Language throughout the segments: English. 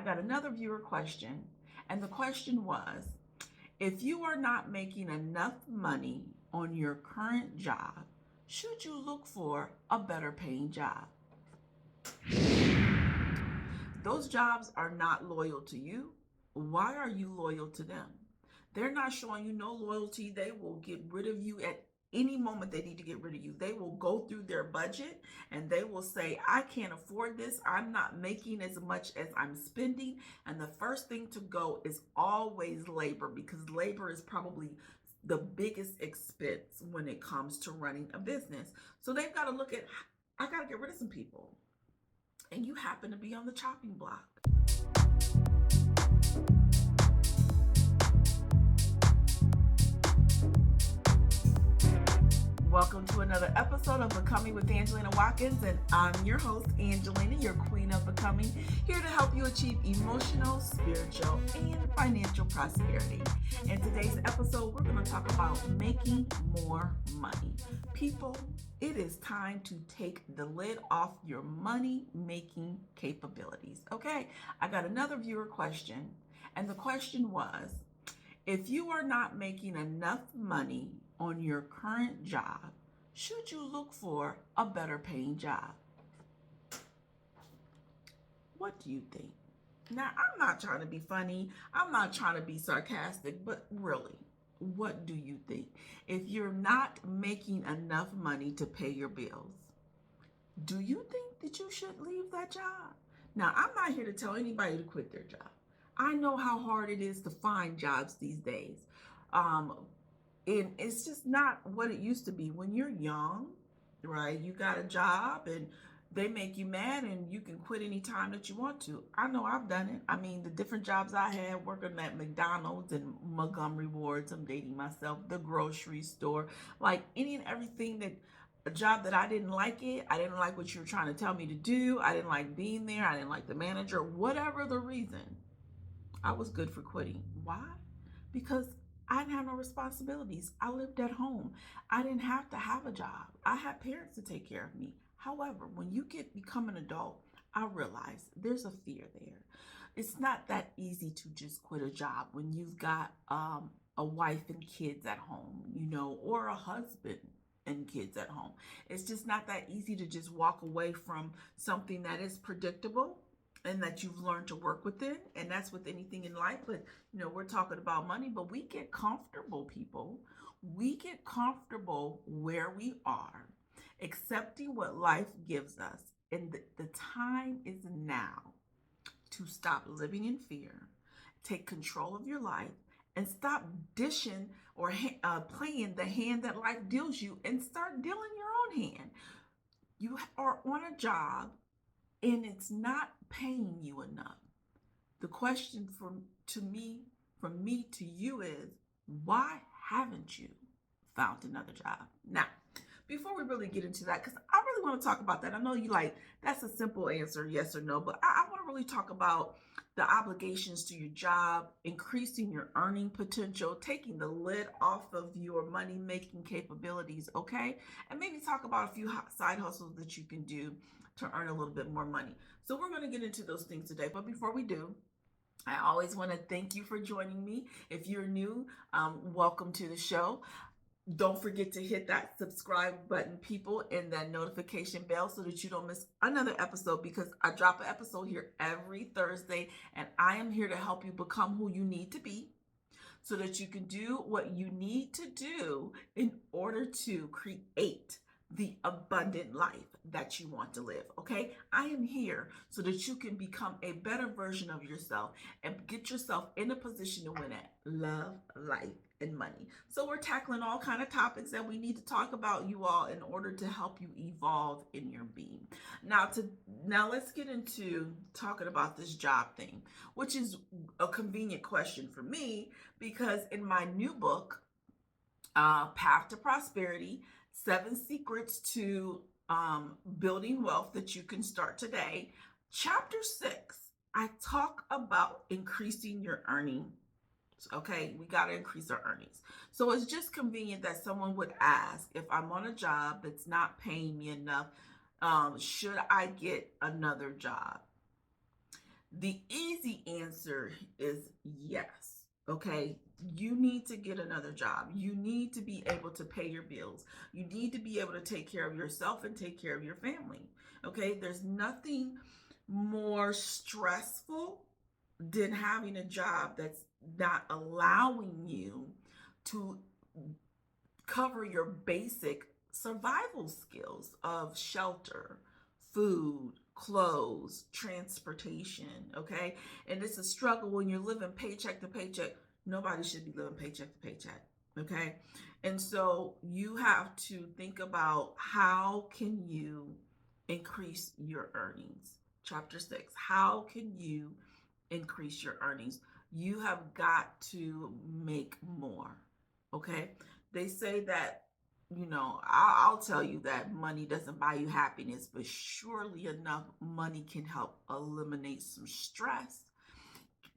got another viewer question, and the question was, if you are not making enough money on your current job, should you look for a better paying job? Those jobs are not loyal to you. Why are you loyal to them? They're not showing you no loyalty. They will get rid of you at any moment they need to get rid of you. They will go through their budget and they will say, I can't afford this. I'm not making as much as I'm spending. And the first thing to go is always labor, because labor is probably the biggest expense when it comes to running a business. So they've got to look at, I got to get rid of some people. And you happen to be on the chopping block. Welcome to another episode of Becoming with Angelina Watkins, and I'm your host, Angelina, your queen of becoming, here to help you achieve emotional, spiritual, and financial prosperity. In today's episode, we're going to talk about making more money. People, it is time to take the lid off your money-making capabilities. Okay, I got another viewer question, and the question was, if you are not making enough money on your current job, should you look for a better paying job? What do you think? Now, I'm not trying to be funny. I'm not trying to be sarcastic, but really, what do you think? If you're not making enough money to pay your bills, do you think that you should leave that job? Now, I'm not here to tell anybody to quit their job. I know how hard it is to find jobs these days. And it's just not what it used to be. When you're young, right, you got a job and they make you mad and you can quit any time that you want to. I know I've done it. I mean, the different jobs I had, working at McDonald's and Montgomery Wards, I'm dating myself, the grocery store, like any and everything that a job that I didn't like it. I didn't like what you were trying to tell me to do. I didn't like being there. I didn't like the manager, whatever the reason. I was good for quitting. Why? Because I didn't have no responsibilities. I lived at home. I didn't have to have a job. I had parents to take care of me. However, when you become an adult, I realize there's a fear there. It's not that easy to just quit a job when you've got a wife and kids at home, or a husband and kids at home. It's just not that easy to just walk away from something that is predictable and that you've learned to work within. And that's with anything in life. But, we're talking about money, but we get comfortable, people. We get comfortable where we are, accepting what life gives us. And the time is now to stop living in fear, take control of your life, and stop dishing or playing the hand that life deals you and start dealing your own hand. You are on a job and it's not paying you enough. The question from me to you is, why haven't you found another job? Now, before we really get into that, because I really want to talk about that. I know you like, that's a simple answer, yes or no, but I want to really talk about the obligations to your job, increasing your earning potential, taking the lid off of your money-making capabilities, okay? And maybe talk about a few side hustles that you can do to earn a little bit more money. So we're going to get into those things today. But before we do, I always want to thank you for joining me. If you're new, welcome to the show. Don't forget to hit that subscribe button, people, and that notification bell so that you don't miss another episode, because I drop an episode here every Thursday, and I am here to help you become who you need to be so that you can do what you need to do in order to create the abundant life that you want to live, okay? I am here so that you can become a better version of yourself and get yourself in a position to win at love, life, and money. So we're tackling all kind of topics that we need to talk about, you all, in order to help you evolve in your being. Now let's get into talking about this job thing, which is a convenient question for me, because in my new book, Path to Prosperity, 7 Secrets to Building Wealth That You Can Start Today, Chapter 6, I talk about increasing your earning. Okay, we got to increase our earnings. So it's just convenient that someone would ask, if I'm on a job that's not paying me enough, should I get another job? The easiest easy answer is yes. Okay, you need to get another job. You need to be able to pay your bills. You need to be able to take care of yourself and take care of your family. Okay, there's nothing more stressful than having a job that's not allowing you to cover your basic survival skills of shelter, food, clothes, transportation, okay? And it's a struggle when you're living paycheck to paycheck. Nobody should be living paycheck to paycheck, okay? And so you have to think about how can you increase your earnings. Chapter 6, how can you increase your earnings? You have got to make more, okay? They say that, I'll tell you that money doesn't buy you happiness, but surely enough, money can help eliminate some stress.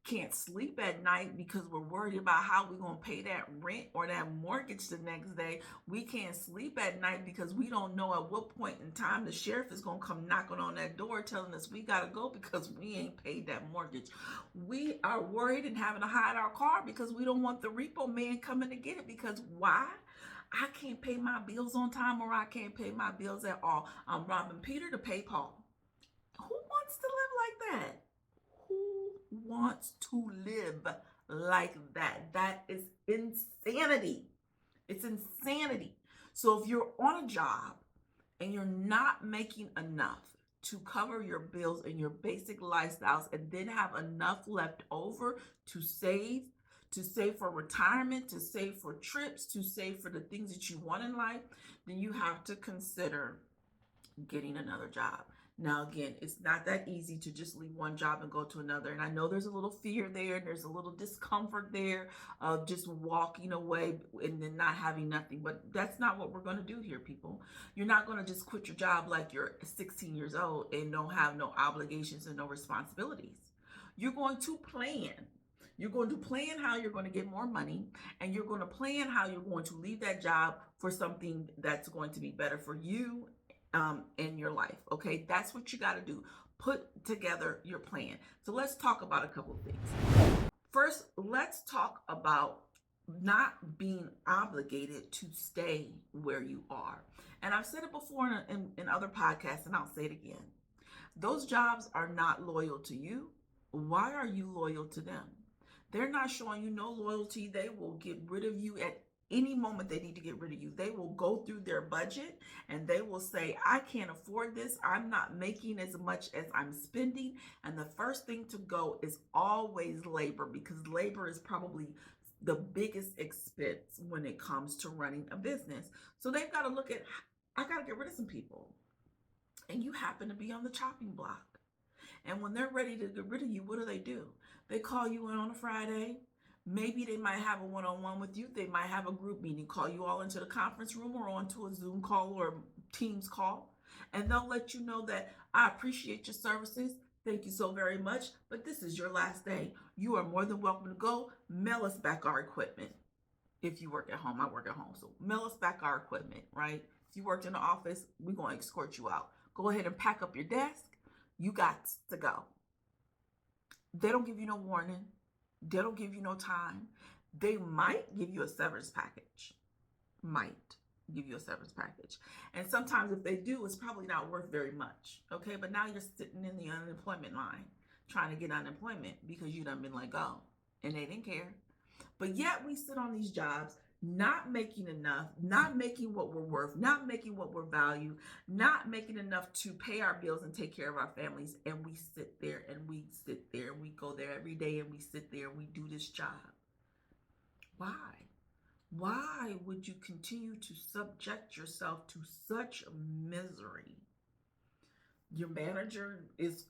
Can't sleep at night because we're worried about how we're going to pay that rent or that mortgage the next day. We can't sleep at night because we don't know at what point in time the sheriff is going to come knocking on that door telling us we got to go because we ain't paid that mortgage. We are worried and having to hide our car because we don't want the repo man coming to get it. Because why? I can't pay my bills on time, or I can't pay my bills at all. I'm robbing Peter to pay Paul. Who wants to live like that? Who wants to live like that? That is insanity. It's insanity. So if you're on a job and you're not making enough to cover your bills and your basic lifestyles and then have enough left over to save for retirement, to save for trips, to save for the things that you want in life, then you have to consider getting another job. Now, again, it's not that easy to just leave one job and go to another. And I know there's a little fear there, and there's a little discomfort there of just walking away and then not having nothing. But that's not what we're going to do here, people. You're not going to just quit your job like you're 16 years old and don't have no obligations and no responsibilities. You're going to plan. You're going to plan how you're going to get more money, and you're going to plan how you're going to leave that job for something that's going to be better for you in your life. Okay, that's what you got to do. Put together your plan. So let's talk about a couple of things. First, let's talk about not being obligated to stay where you are. And I've said it before in other podcasts, and I'll say it again. Those jobs are not loyal to you. Why are you loyal to them? They're not showing you no loyalty. They will get rid of you at any moment they need to get rid of you. They will go through their budget and they will say, I can't afford this. I'm not making as much as I'm spending. And the first thing to go is always labor, because labor is probably the biggest expense when it comes to running a business. So they've got to look at, I got to get rid of some people. And you happen to be on the chopping block. And when they're ready to get rid of you, what do? They call you in on a Friday. Maybe they might have a one-on-one with you. They might have a group meeting, call you all into the conference room or onto a Zoom call or Teams call. And they'll let you know that I appreciate your services. Thank you so very much. But this is your last day. You are more than welcome to go. Mail us back our equipment. If you work at home, I work at home. So mail us back our equipment, right? If you worked in the office, we're going to escort you out. Go ahead and pack up your desk. You got to go. They don't give you no warning. They don't give you no time. They might give you a severance package. Might give you a severance package. And sometimes if they do, it's probably not worth very much. Okay, but now you're sitting in the unemployment line trying to get unemployment because you done been let go. And they didn't care. But yet we sit on these jobs not making enough, not making what we're worth, not making what we're valued, not making enough to pay our bills and take care of our families. And we sit there and we sit there and we go there every day and we sit there and we do this job. Why? Why would you continue to subject yourself to such misery? Your manager is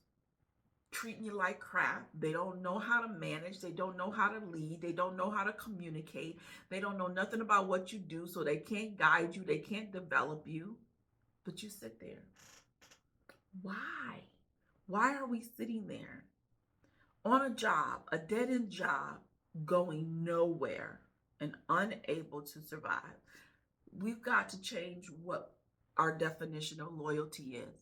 treating you like crap. They don't know how to manage. They don't know how to lead. They don't know how to communicate. They don't know nothing about what you do, so they can't guide you. They can't develop you. But you sit there. Why? Why are we sitting there on a job, a dead-end job, going nowhere and unable to survive? We've got to change what our definition of loyalty is.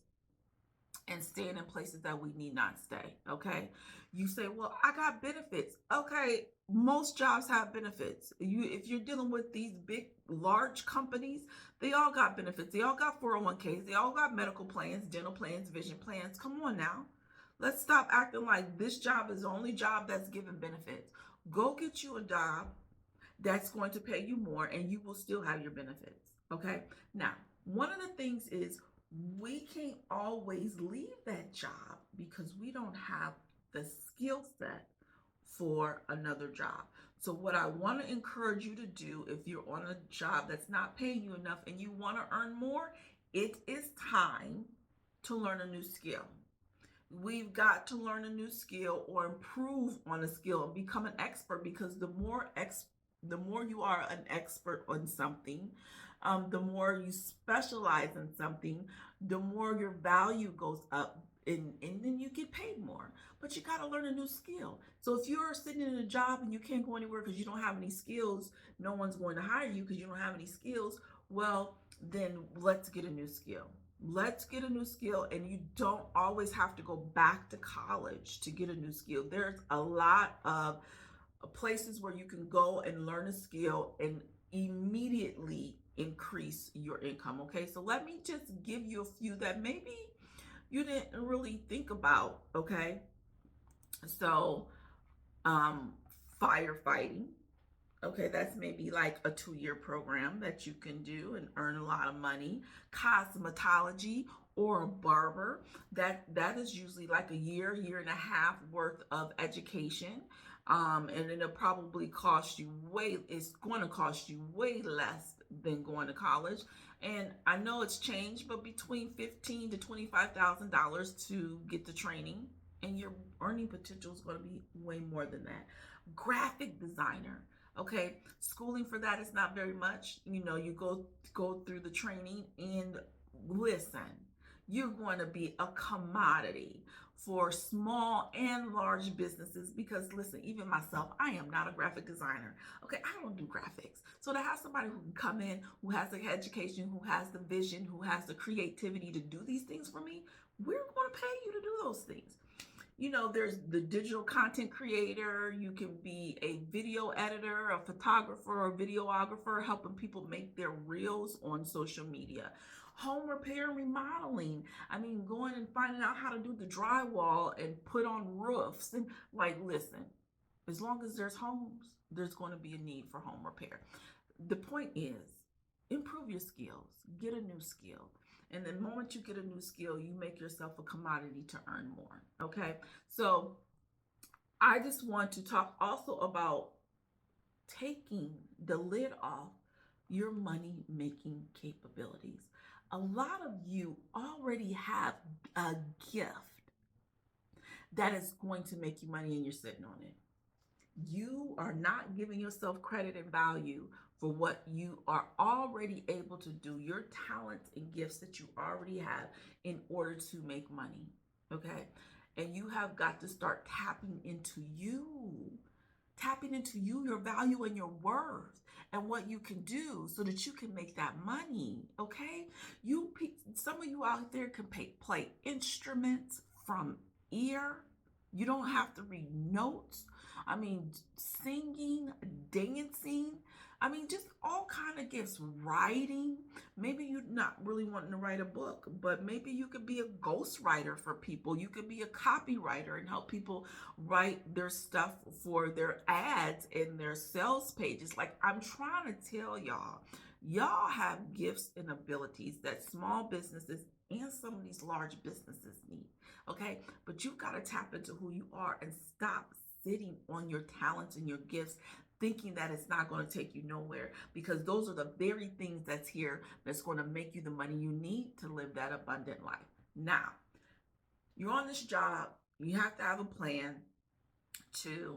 and staying in places that we need not stay. Okay. You say, well, I got benefits. Okay. Most jobs have benefits. If you're dealing with these big, large companies, they all got benefits. They all got 401ks. They all got medical plans, dental plans, vision plans. Come on now. Let's stop acting like this job is the only job that's giving benefits. Go get you a job that's going to pay you more and you will still have your benefits. Okay. Now, one of the things is we can't always leave that job because we don't have the skill set for another job. So, what I want to encourage you to do if you're on a job that's not paying you enough and you want to earn more, it is time to learn a new skill. We've got to learn a new skill or improve on a skill and become an expert, because the more you are an expert on something, the more you specialize in something, the more your value goes up, and then you get paid more. But you got to learn a new skill. So if you're sitting in a job and you can't go anywhere because you don't have any skills, no one's going to hire you because you don't have any skills. Well, then let's get a new skill. Let's get a new skill, and you don't always have to go back to college to get a new skill. There's a lot of places where you can go and learn a skill and immediately increase your income. Okay, so let me just give you a few that maybe you didn't really think about. Okay, so firefighting. Okay, that's maybe like a 2-year program that you can do and earn a lot of money. Cosmetology or a barber, that is usually like a year and a half worth of education. And it'll probably cost you it's going to cost you way less than going to college. And I know it's changed, but between $15,000 to $25,000 to get the training, and your earning potential is going to be way more than that. Graphic designer. Okay, schooling for that is not very much. You know, you go through the training, and listen, you're going to be a commodity for small and large businesses, because listen, even myself, I am not a graphic designer. Okay, I don't do graphics. So to have somebody who can come in, who has the education, who has the vision, who has the creativity to do these things for me, we're going to pay you to do those things. You know, there's the digital content creator. You can be a video editor, a photographer, a videographer, helping people make their reels on social media. Home repair and remodeling. I mean, going and finding out how to do the drywall and put on roofs. And like, listen, as long as there's homes, there's going to be a need for home repair. The point is, improve your skills, get a new skill. And the moment you get a new skill, you make yourself a commodity to earn more. Okay. So I just want to talk also about taking the lid off your money making capabilities. A lot of you already have a gift that is going to make you money, and you're sitting on it. You are not giving yourself credit and value for what you are already able to do, your talents and gifts that you already have in order to make money. Okay. And you have got to start tapping into you, your value and your worth, and what you can do so that you can make that money. Okay. Some of you out there can play instruments from ear. You don't have to read notes. I mean, singing, dancing. I mean, just all kind of gifts. Writing. Maybe you're not really wanting to write a book, but maybe you could be a ghostwriter for people. You could be a copywriter and help people write their stuff for their ads and their sales pages. Like, I'm trying to tell y'all have gifts and abilities that small businesses and some of these large businesses need. Okay, but you've got to tap into who you are and stop sitting on your talents and your gifts, thinking that it's not going to take you nowhere, because those are the very things that's here that's going to make you the money you need to live that abundant life. Now, you're on this job, you have to have a plan to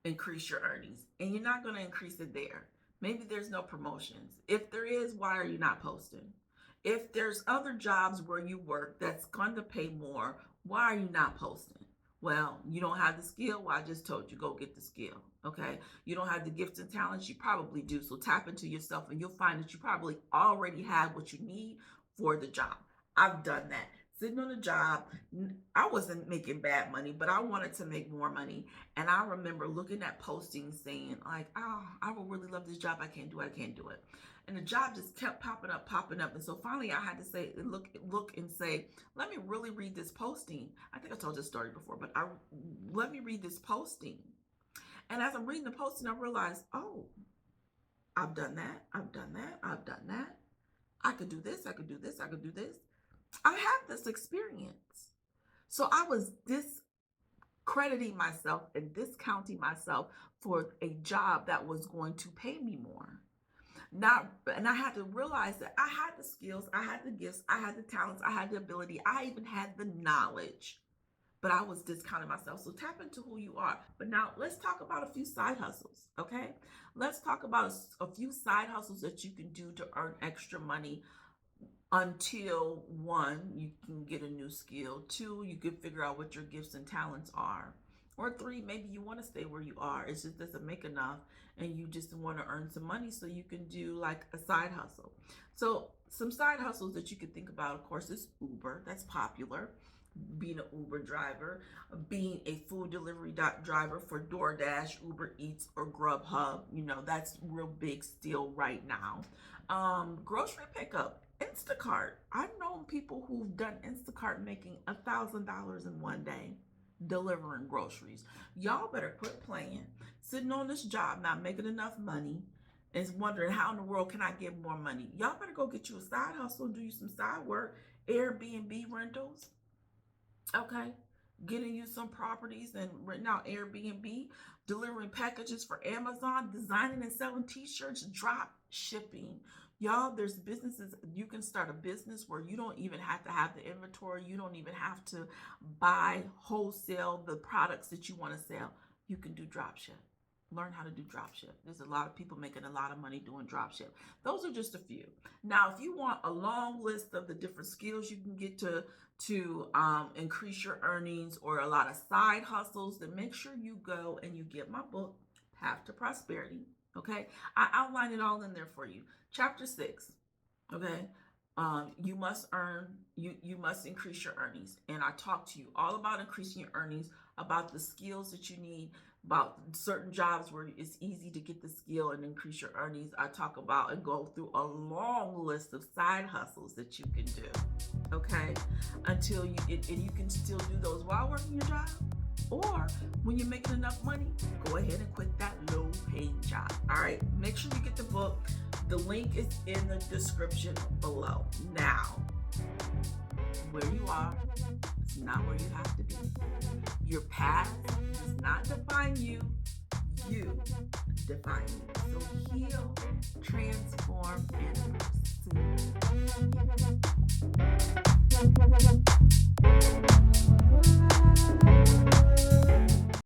increase your earnings, and you're not going to increase it there. Maybe there's no promotions. If there is, why are you not posting? If there's other jobs where you work that's going to pay more, why are you not posting? Well, you don't have the skill. Well, I just told you, go get the skill. Okay. You don't have the gifts and talents. You probably do. So tap into yourself and you'll find that you probably already have what you need for the job. I've done that. sitting on a job. I wasn't making bad money, but I wanted to make more money. And I remember looking at postings saying like, oh, I would really love this job. I can't do it. I can't do it. And the job just kept popping up, popping up. And so finally I had to say, look and say, let me really read this posting. I think I told this story before, but let me read this posting. And as I'm reading the posting, I realized, oh, I've done that. I've done that. I've done that. I could do this. I could do this. I could do this. I have this experience. So I was discrediting myself and discounting myself for a job that was going to pay me more. And I had to realize that I had the skills, I had the gifts, I had the talents, I had the ability, I even had the knowledge, but I was discounting myself. So tap into who you are. But now let's talk about a few side hustles, okay? Let's talk about a few side hustles that you can do to earn extra money until one, you can get a new skill. Two, you can figure out what your gifts and talents are. Or three, maybe you want to stay where you are. It just doesn't make enough and you just want to earn some money so you can do like a side hustle. So some side hustles that you can think about, of course, is Uber. That's popular. Being an Uber driver, being a food delivery driver for DoorDash, Uber Eats, or Grubhub. You know, that's real big still right now. Grocery pickup, Instacart. I've known people who've done Instacart making $1,000 in one day delivering groceries. Y'all better quit playing, sitting on this job, not making enough money, and wondering how in the world can I get more money. Y'all better go get you a side hustle, do you some side work, Airbnb rentals, okay? Getting you some properties and renting out Airbnb, delivering packages for Amazon, designing and selling t-shirts, drop shipping. Y'all, there's businesses, you can start a business where you don't even have to have the inventory. You don't even have to buy wholesale the products that you want to sell. You can do drop ship. Learn how to do drop ship. There's a lot of people making a lot of money doing drop ship. Those are just a few. Now, if you want a long list of the different skills you can get to increase your earnings, or a lot of side hustles, then make sure you go and you get my book, Path to Prosperity. Okay, I outline it all in there for you. Chapter 6. Okay, you must increase your earnings, and I talk to you all about increasing your earnings, about the skills that you need, about certain jobs where it's easy to get the skill and increase your earnings. I talk about and go through a long list of side hustles that you can do. Okay, until you can still do those while working your job, or when you're making enough money, go ahead and quit that low paying job. All right, make sure you get the book. The link is in the description below. Now, where you are is not where you have to be. Your past does not define you. You define you. So heal, transform, and pursue.